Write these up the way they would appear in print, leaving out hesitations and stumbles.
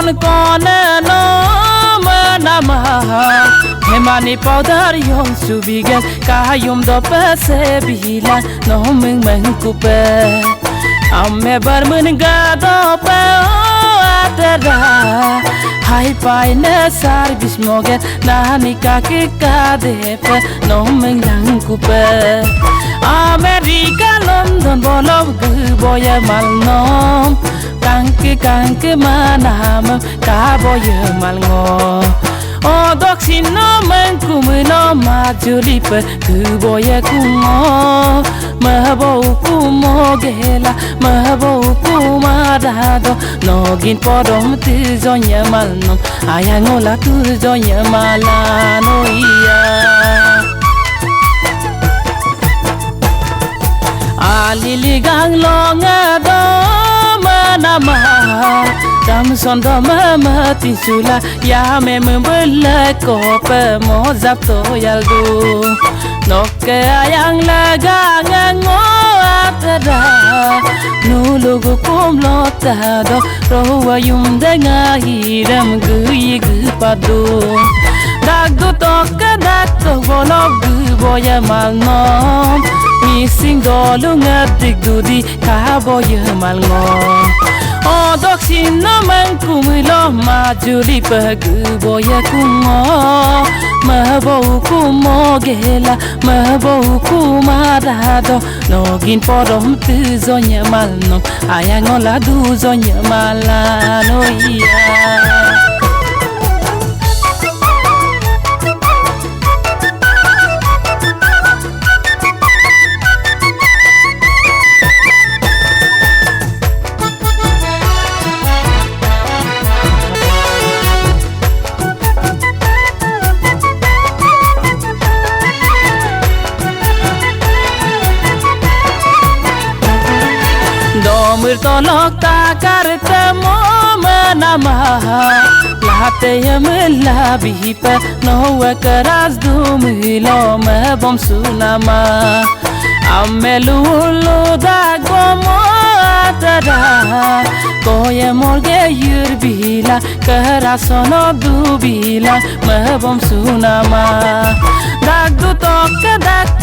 con nó mà nằm em anh bảo dar yong subigan cả yom đó bé sẽ bị là nó mình cupe ame bar mình ga đó bé atera hai pai ne sar bismoge na ni ka ke ka de pe nó mình cupe America London bolov gu boya mal nom kanke manam ka boya mal ngo o doksin no men kum no ma julip gu boya kumo ma bo kumo gela ma bo kuma dado no gin podom tu zonya mal nom ayangola tu zonya mala no iya Lili gang longa do manama dam son do mama tinsula ya me mbela ko pe mo zap to yaldu nokke ayang laga ngo atada nu logo kom lota do rowa yum de nga hiram gu padu dag do to bolo gu boya mal nom Missing dolunga digdudi ka boya mal ngo o doksin no man kumilo ma juli pag boya kumo ma bo kumo gela ma bo kumarado no gin podom tu zonya mal no ayangola du zonya mala no iya Domir tolok ta karta mo manama lahate yamla bipa no karaz dumilo ma bom sunama amelu lo da gomo tada koye morge yurbila karasono dubila ma bom sunama dagdu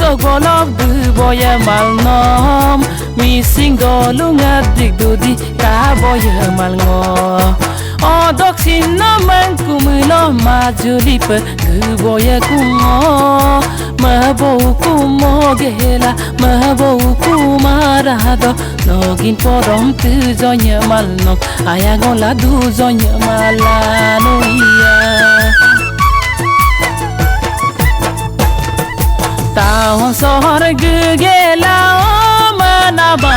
to golok du boya malnom Missing dolunga digdudi ka boya malngo o doksin no man kumulo ma julip gu boya kumo ma bo kumo gela ma bo kumarado no gin podom tu zonya malno ayangola du zonya mala no iya Tahun sohor gela manaba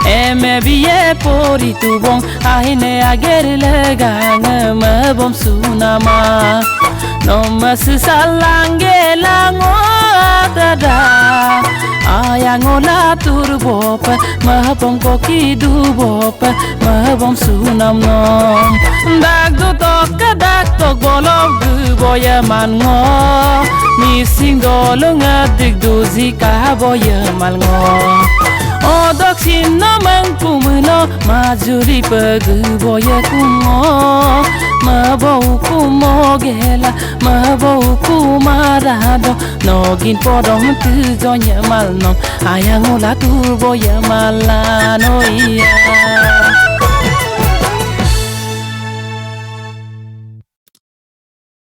eme biye pori tu bon ahine ager legang me bom sunama no mas salange lango tada ayangola turbop ma bom koki du bop ma bom sunam no dag du tok bolog boya mango Missing dolunga digduzi ka boya malngo o doksin no man kumulo ma juri pag boya kumo ma bo kumo gela ma bo kumarado no gin podom tu zonya malno ayangola tu boya mala no iya